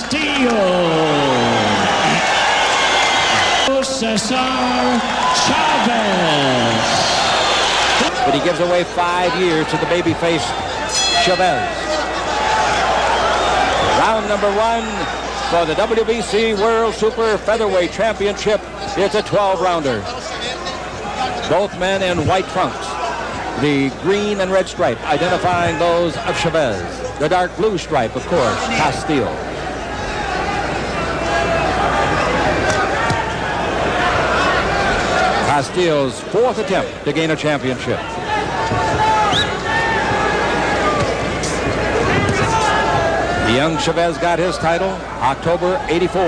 Castillo. César Chávez. But he gives away 5 years to the babyface Chavez. Round number 1 for the WBC World Super Featherweight Championship. It's a 12-rounder. Both men in white trunks. The green and red stripe identifying those of Chavez. The dark blue stripe, of course, Castillo. Castillo's 4th attempt to gain a championship. The young Chavez got his title October '84,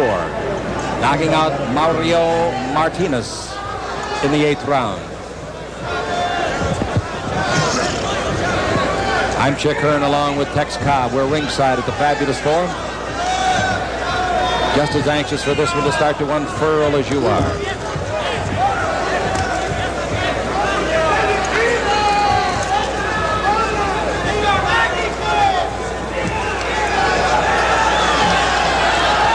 knocking out Mario Martinez in the 8th round. I'm Chick Hearn along with Tex Cobb. We're ringside at the Fabulous Forum. Just as anxious for this one to start to unfurl as you are.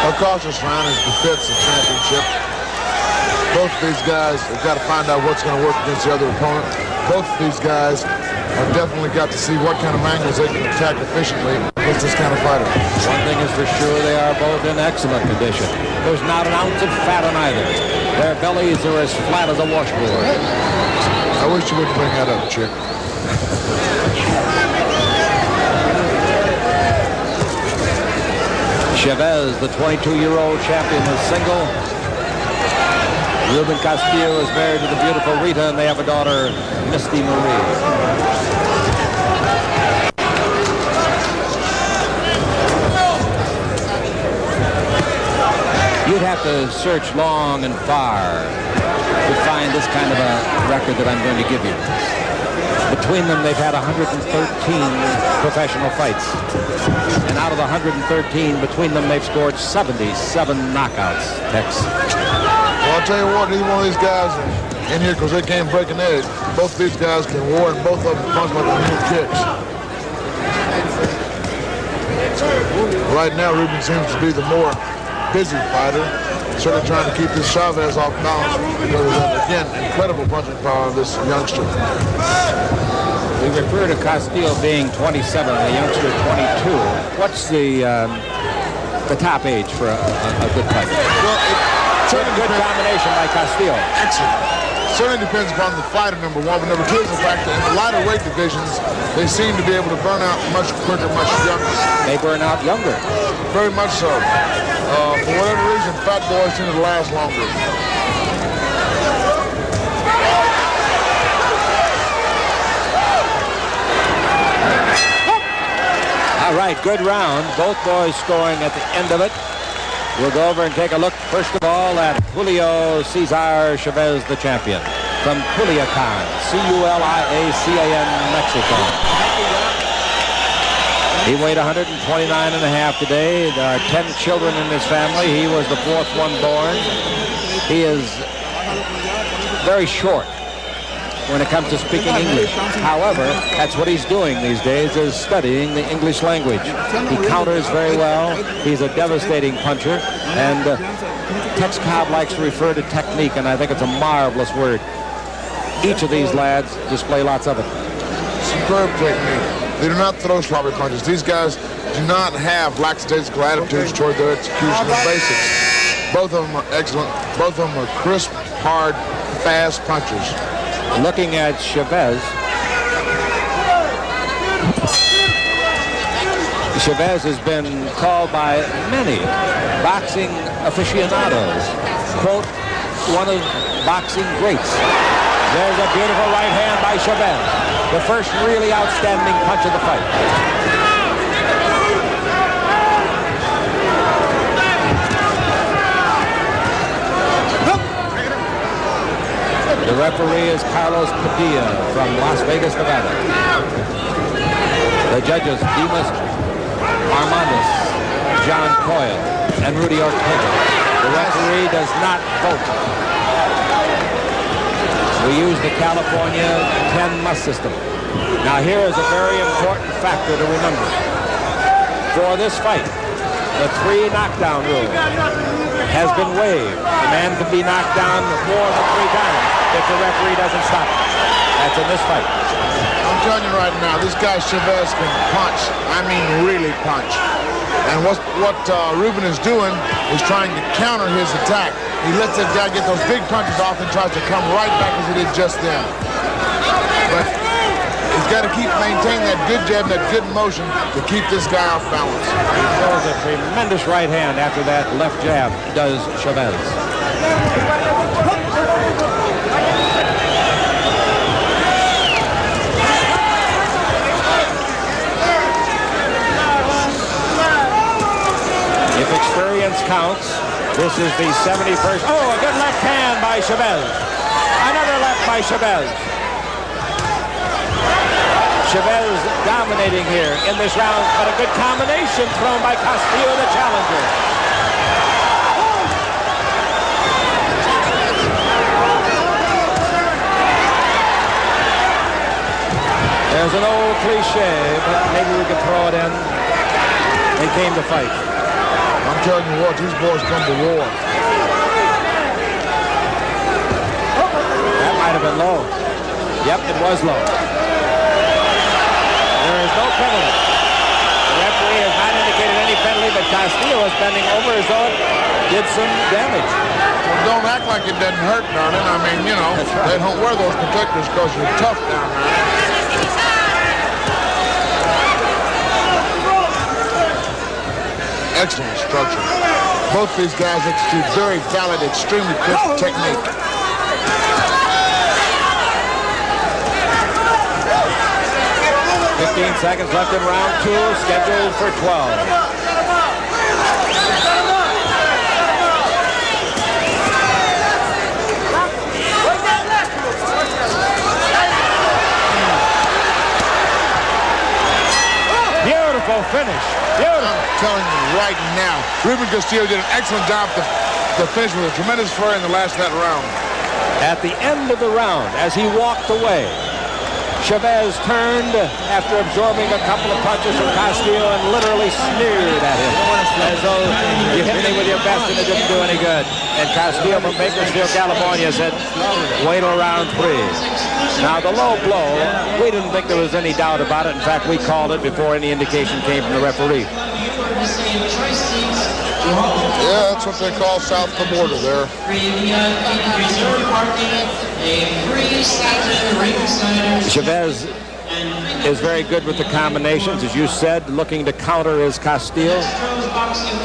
A cautious round is befits the championship. Both of these guys have got to find out what's going to work against the other opponent. Both of these guys have definitely got to see what kind of angles they can attack efficiently against this kind of fighter. One thing is for sure, they are both in excellent condition. There's not an ounce of fat on either. Their bellies are as flat as a washboard. I wish you wouldn't bring that up, Chick. Chavez, the 22-year-old champion, is single. Ruben Castillo is married to the beautiful Rita, and they have a daughter, Misty Marie. You'd have to search long and far to find this kind of a record that I'm going to give you. Between them, they've had 113 professional fights. And out of the 113, between them, they've scored 77 knockouts, Tex. Well, I'll tell you what, either one of these guys in here, because they came breaking edge, both of these guys can war, and both of them punch like new kicks. Right now, Ruben seems to be the more busy fighter, certainly trying to keep this Chavez off balance because of that, again, incredible punching power of this youngster. We refer to Castillo being 27, the youngster 22. What's the top age for a good fighter? Well, it's a good combination by Castillo. Excellent. Certainly depends upon the fighter, number one, but number two is the fact that in the lighter weight divisions, they seem to be able to burn out much quicker, much younger. They burn out younger. Very much so. For whatever reason, fat boys seem to last longer. All right, good round. Both boys scoring at the end of it. We'll go over and take a look, first of all, at Julio Cesar Chavez, the champion, from Culiacan, C-U-L-I-A-C-A-N, Mexico. He weighed 129 and a half today. There are 10 children in his family. He was the 4th one born. He is very short when it comes to speaking English. However, that's what he's doing these days, is studying the English language. He counters very well. He's a devastating puncher. And Tex Cobb likes to refer to technique, and I think it's a marvelous word. Each of these lads display lots of it. Superb technique. They do not throw sloppy punches. These guys do not have lackadaisical attitudes toward their execution of basics. Both of them are excellent. Both of them are crisp, hard, fast punchers. Looking at Chavez. Chavez has been called by many boxing aficionados, quote, one of boxing greats. There's a beautiful right hand by Chavez. The first really outstanding punch of the fight. The referee is Carlos Padilla from Las Vegas, Nevada. The judges, Dimas Armandez, John Coyle, and Rudy Ortega. The referee does not vote. We use the California 10-must system. Now here is a very important factor to remember. For this fight, the 3 knockdown rule has been waived. The man can be knocked down more than 3 times if the referee doesn't stop it. That's in this fight. I'm telling you right now, this guy Chavez can punch. I mean, really punch. And what Ruben is doing is trying to counter his attack. He lets that guy get those big punches off and tries to come right back as he did just then. But he's got to maintain that good jab, that good motion to keep this guy off balance. He throws a tremendous right hand after that left jab, does Chavez. If experience counts, this is the 71st. Oh, a good left hand by Chavez. Another left by Chavez. Chavez dominating here in this round, but a good combination thrown by Castillo, the challenger. There's an old cliche, but maybe we could throw it in. They came to fight. I'm telling you what, these boys come to war. That might have been low. Yep, it was low. There is no penalty. The referee has not indicated any penalty, but Castillo is bending over his own, did some damage. Well, don't act like it doesn't hurt, darling. I mean, you know, right. They don't wear those protectors because you're tough down there. Excellent structure. Both these guys execute very valid, extremely quick technique. Seconds left in round 2, scheduled for 12. Beautiful finish. Beautiful. I'm telling you right now, Ruben Castillo did an excellent job to finish with a tremendous flurry in the last of that round. At the end of the round, as he walked away, Chavez turned after absorbing a couple of punches from Castillo and literally sneered at him as though you hit me with your best and it didn't do any good. And Castillo from Bakersfield, California said, wait till round 3. Now the low blow, we didn't think there was any doubt about it. In fact, we called it before any indication came from the referee. Yeah, that's what they call south of the border there. Chavez is very good with the combinations, as you said, looking to counter his Castillo.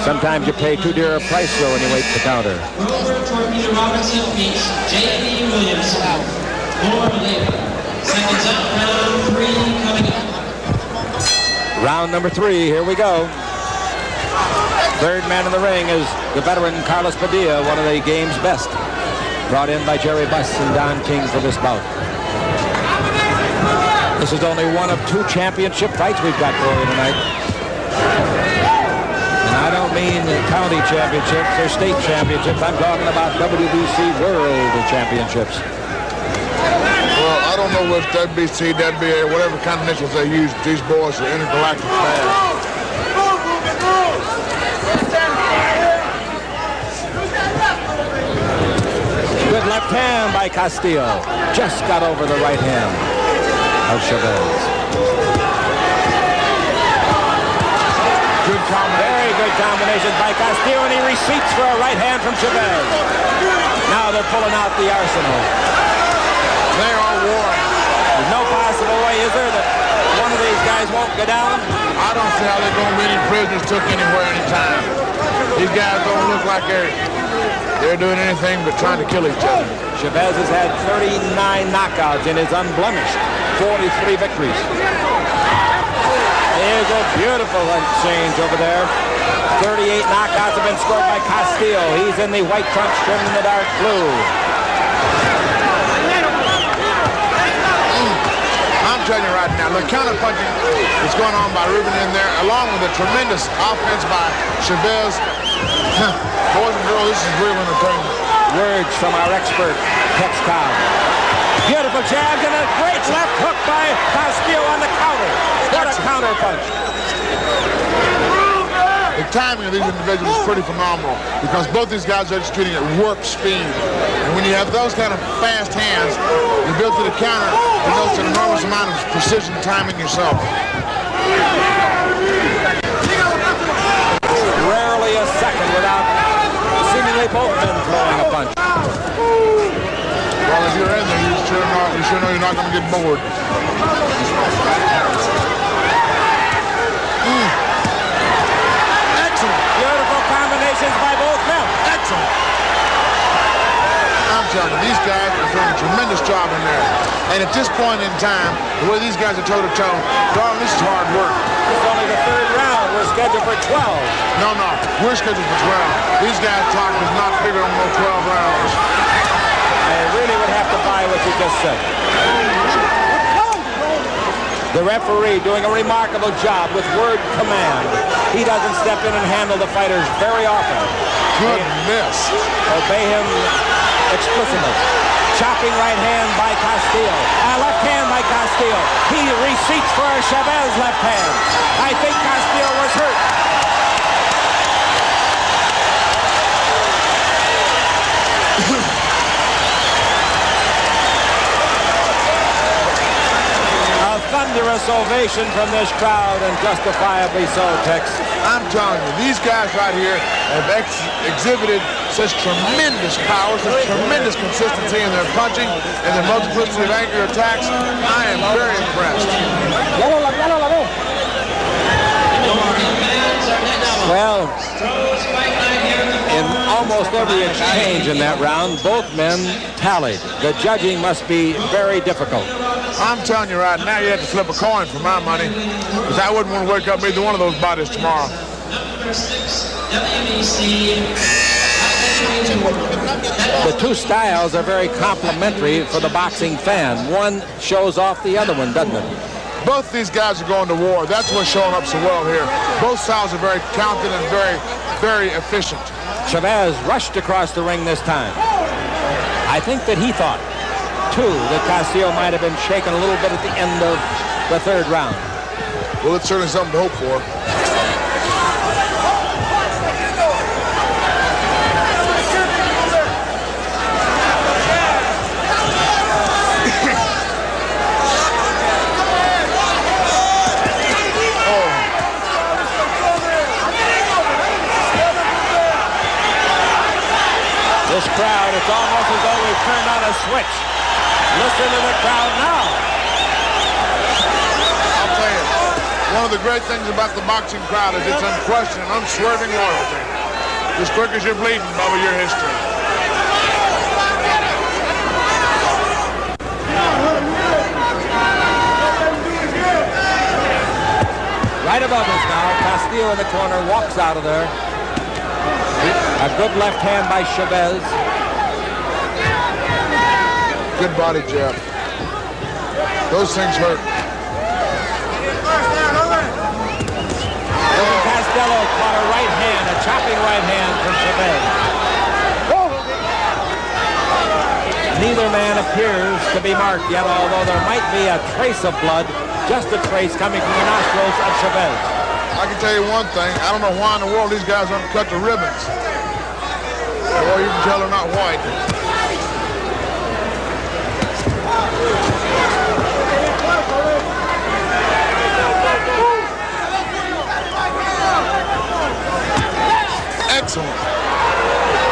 Sometimes you pay too dear a price, though, when you wait to counter. Round number 3, here we go. Third man in the ring is the veteran Carlos Padilla, one of the game's best. Brought in by Jerry Buss and Don King for this bout. This is only one of 2 championship fights we've got for you tonight. And I don't mean county championships or state championships. I'm talking about WBC World Championships. Well, I don't know what WBC, WBA, whatever kind of initials they use. These boys are intergalactic fast. Good left hand by Castillo. Just got over the right hand of Chavez. Very good combination by Castillo, and he receipts for a right hand from Chavez. Now they're pulling out the arsenal. They are warring. There's no possible way, is there, that one of these guys won't go down? I don't see how they're going to be any prisoners took anywhere, anytime. These guys don't look like they're doing anything but trying to kill each other. Chavez has had 39 knockouts in his unblemished 43 victories. There's a beautiful exchange over there. 38 knockouts have been scored by Castillo. He's in the white trunks trimmed in the dark blue. I'm telling you right now, the counter-punching is going on by Ruben in there, along with a tremendous offense by Chavez. Boys and girls, this is real entertainment. Words from our expert, Tex Cobb. Beautiful jabs and a great left hook by Castillo on the counter. What a counter punch. The timing of these individuals is pretty phenomenal because both these guys are executing at warp speed. And when you have those kind of fast hands, you build to the counter, it knows an enormous amount of precision timing yourself. Rarely a second without seemingly both men throwing a punch. Well, if you're in there, you sure know you're not going to get bored. Excellent. Beautiful combinations by both men. Excellent. I'm telling you, these guys are doing a tremendous job in there. And at this point in time, the way these guys are toe-to-toe, darling, this is hard work. It's only the third round. We're scheduled for 12. No, we're scheduled for 12. These guys' clock does not figure on those 12 rounds. I really would have to buy what you just said. The referee doing a remarkable job with word command. He doesn't step in and handle the fighters very often. Good miss. Obey him explicitly. Chopping right hand by Castillo. Left hand by Castillo. He receipts for Chavez left hand. I think Castillo was hurt. A thunderous ovation from this crowd, and justifiably so, Tex. I'm telling you, these guys right here have exhibited such tremendous power, such tremendous consistency in their punching and their multiplicity of anchor attacks. I am very impressed. Well, in almost every exchange in that round, both men tallied. The judging must be very difficult. I'm telling you right now, you have to flip a coin for my money, because I wouldn't want to wake up either one of those bodies tomorrow. The two styles are very complementary for the boxing fan. One shows off the other one, doesn't it? Both these guys are going to war. That's what's showing up so well here. Both styles are very talented and very, very efficient. Chavez rushed across the ring this time. I think that he thought, too, that Castillo might have been shaken a little bit at the end of the third round. Well, it's certainly something to hope for. This crowd, it's almost as though we've turned on a switch. Listen to the crowd now. I'll tell you, one of the great things about the boxing crowd is its unquestioned, unswerving loyalty. As quick as you're bleeding, Bubba, your history. Right above us now, Castillo in the corner walks out of there. A good left hand by Chavez. Good body jab. Those things hurt. Castillo caught a right hand, a chopping right hand from Chavez. Neither man appears to be marked yet, although there might be a trace of blood, just a trace coming from the nostrils of Chavez. I can tell you one thing. I don't know why in the world these guys don't cut the ribbons. Boy, you can tell they're not white. Excellent.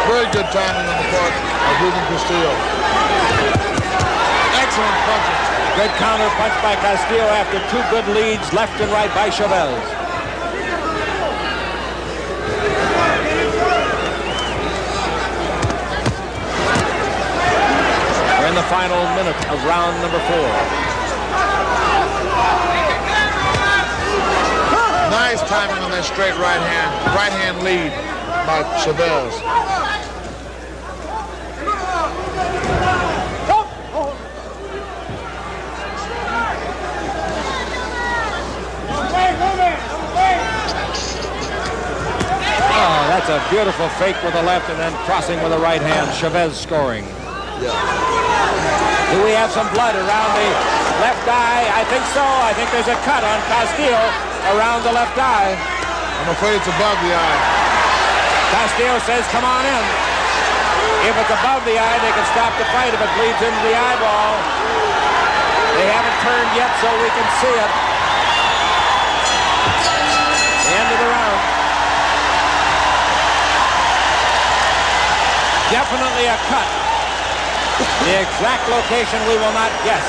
Very good timing on the part of Ruben Castillo. Excellent punches. Good counter punch by Castillo after two good leads left and right by Chavez. In the final minute of round number 4. Nice timing on that straight right hand lead by Chavez. Oh, that's a beautiful fake with the left and then crossing with the right hand. Chavez scoring. Yeah. Do we have some blood around the left eye? I think so. I think there's a cut on Castillo around the left eye. I'm afraid it's above the eye. Castillo says, come on in. If it's above the eye, they can stop the fight. If it bleeds into the eyeball, they haven't turned yet, so we can see it. The end of the round. Definitely a cut. The exact location we will not guess.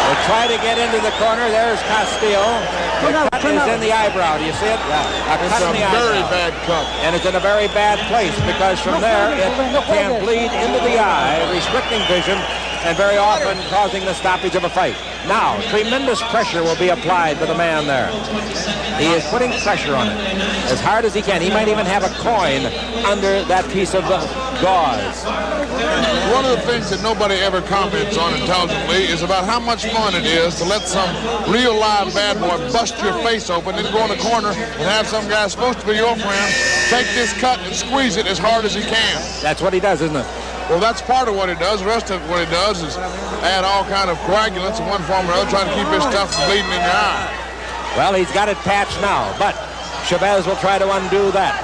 We'll try to get into the corner. There's Castillo. The cut is in the eyebrow. Do you see it? Yeah. A cut in the eyebrow. Very bad cut. And it's in a very bad place because from there it can bleed into the eye, restricting vision, and very often causing the stoppage of a fight. Now, tremendous pressure will be applied to the man there. He is putting pressure on it as hard as he can. He might even have a coin under that piece of gauze. One of the things that nobody ever comments on intelligently is about how much fun it is to let some real live bad boy bust your face open, then go in the corner and have some guy supposed to be your friend take this cut and squeeze it as hard as he can. That's what he does, isn't it? Well, that's part of what he does. The rest of what he does is add all kind of coagulants in one form or another, trying to keep his stuff from bleeding in your eye. Well, he's got it patched now, but Chavez will try to undo that.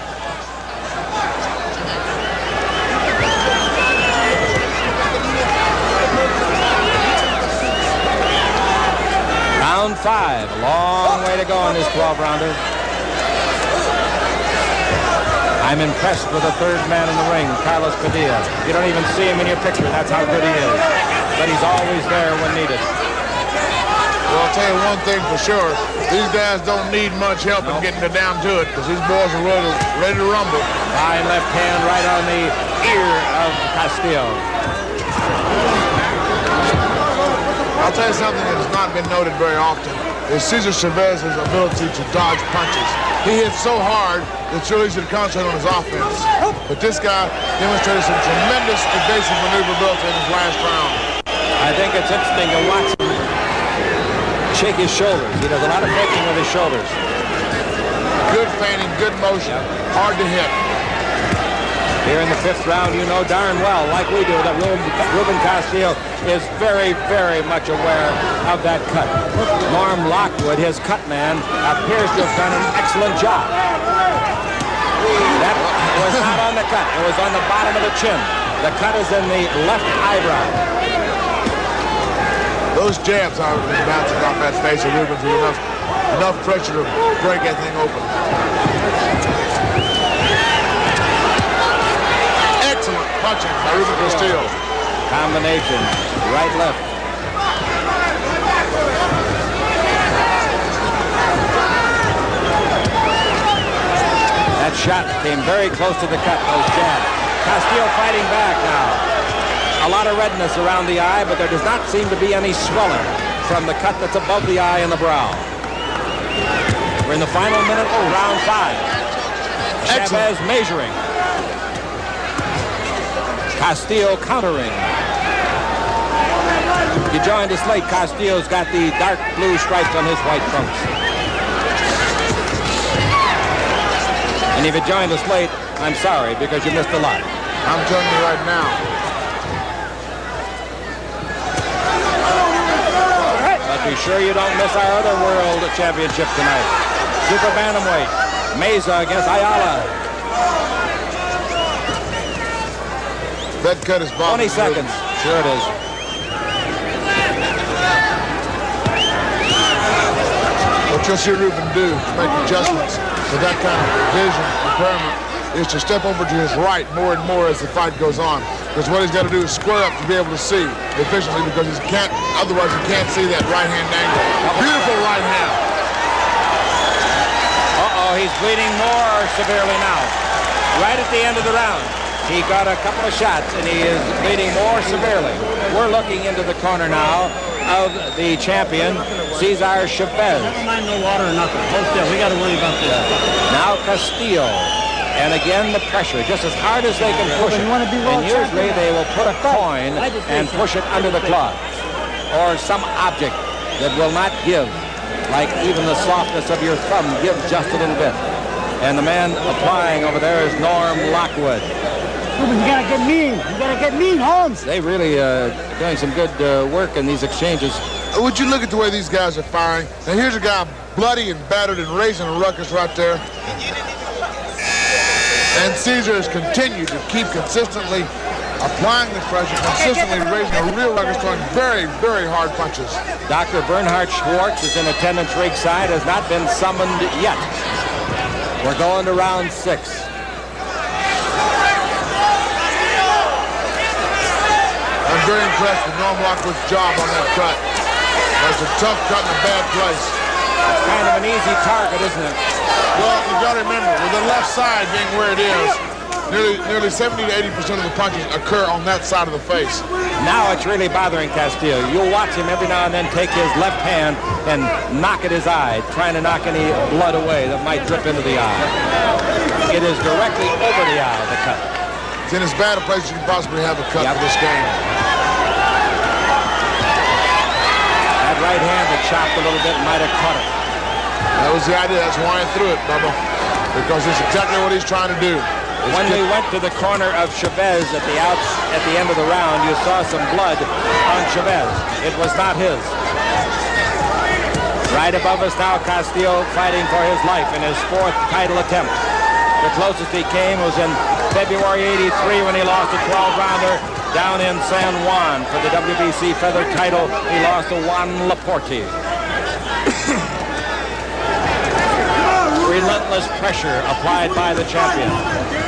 Round 5, a long way to go on this 12-rounder. I'm impressed with the third man in the ring, Carlos Padilla. You don't even see him in your picture. That's how good he is. But he's always there when needed. Well, I'll tell you one thing for sure. These guys don't need much help in getting it down to it because these boys are ready to rumble. High left hand right on the ear of Castillo. I'll tell you something that has not been noted very often is Cesar Chavez's ability to dodge punches. He hits so hard that it's really easy to concentrate on his offense. But this guy demonstrated some tremendous evasive maneuverability in his last round. I think it's interesting to watch him shake his shoulders. He does a lot of faking with his shoulders. Good feigning, good motion, hard to hit. Here in the 5th round, you know darn well, like we do, that Ruben Castillo is very, very much aware of that cut. Norm Lockwood, his cut man, appears to have done an excellent job. That was not on the cut. It was on the bottom of the chin. The cut is in the left eyebrow. Those jabs are bouncing off that face of Ruben's with enough pressure to break that thing open. Excellent punching by Ruben Castillo. Combination, right, left. That shot came very close to the cut, those jabs. Castillo fighting back now. A lot of redness around the eye, but there does not seem to be any swelling from the cut that's above the eye and the brow. We're in the final minute of round 5. Chavez measuring. Castillo countering. You joined us late. Castillo's got the dark blue stripes on his white trunks. And if you joined us late, I'm sorry, because you missed a lot. I'm telling you right now. But be sure you don't miss our other world championship tonight. Super bantamweight. Meza against Ayala. That cut is 20 seconds. Sure it is. What you'll see Ruben do to make adjustments with that kind of vision impairment is to step over to his right more and more as the fight goes on. Because what he's got to do is square up to be able to see efficiently, because he can't, otherwise he can't see that right hand angle. Beautiful right hand. Uh-oh, he's bleeding more severely now. Right at the end of the round. He got a couple of shots, and he is bleeding more severely. We're looking into the corner now of the champion, Cesar Chavez. Never mind no water or nothing. Hold still. We got to worry about this. Now Castillo. And again, the pressure, just as hard as they can push it. And usually they will put a coin and push it under the cloth. Or some object that will not give, like even the softness of your thumb gives just a little bit. And the man applying over there is Norm Lockwood. Ruben, you gotta get mean. You gotta get mean, Holmes. They really doing some good work in these exchanges. would you look at the way these guys are firing? Now here's a guy bloody and battered and raising a ruckus right there. And Cesar has continued to keep consistently applying the pressure, consistently raising a real ruckus, throwing very, very hard punches. Dr. Bernhard Schwartz is in attendance ringside, has not been summoned yet. We're going to round 6. I'm very impressed with Norm Lockwood's job on that cut. That's a tough cut in a bad place. It's kind of an easy target, isn't it? Well, you got to remember, with the left side being where it is, nearly 70 to 80% of the punches occur on that side of the face. Now it's really bothering Castillo. You'll watch him every now and then take his left hand and knock at his eye, trying to knock any blood away that might drip into the eye. It is directly over the eye, the cut. It's in as bad a place as you can possibly have a cut for this game. That right hand that chopped a little bit might have caught it. That was the idea. That's why I threw it, Bubba. Because it's exactly what he's trying to do. When we went to the corner of Chavez at the end of the round, you saw some blood on Chavez. It was not his. Right above us now, Castillo fighting for his life in his 4th title attempt. The closest he came was in February '83 when he lost a 12-rounder down in San Juan for the WBC feather title. He lost to Juan Laporte. Relentless pressure applied by the champion.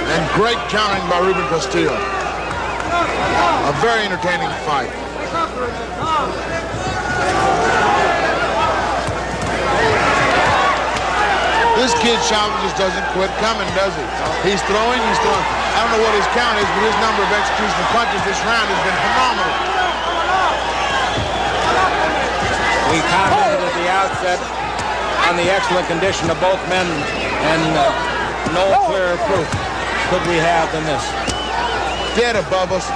And great counting by Ruben Castillo. A very entertaining fight. This kid Chávez just doesn't quit coming, does he? He's throwing, he's throwing. I don't know what his count is, but his number of execution of punches this round has been phenomenal. We commented at the outset on the excellent condition of both men, and no clearer proof could we have than this. Dead above us,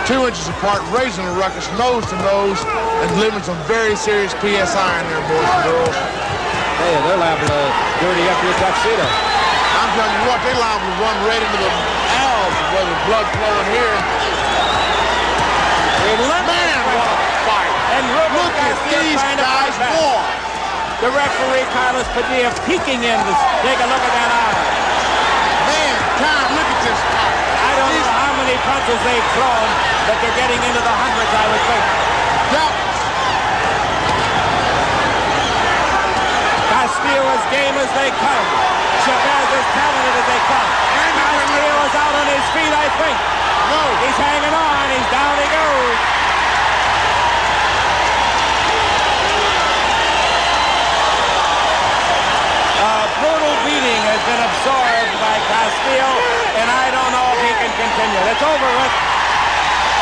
2 inches apart, raising a ruckus, nose to nose, and delivering some very serious PSI in there, boys and girls. Hey, they're liable to dirty up your tuxedo. I'm telling you what, they liable to run right into the valves where there's blood flowing here. Man, what a fight! And Ruben Look at these guys war. The referee, Carlos Padilla, peeking in to take a look at that eye. Man, Tom, look at this fight. I don't know how many punches they've thrown, but they're getting into the hundreds, I would think. Doubtless. Castillo as game as they come. Chavez as talented as they come. Castillo is out on his feet, I think. No. He's hanging on. He's down he goes. Brutal beating has been absorbed by Castillo, and I don't know if he can continue. It's over with.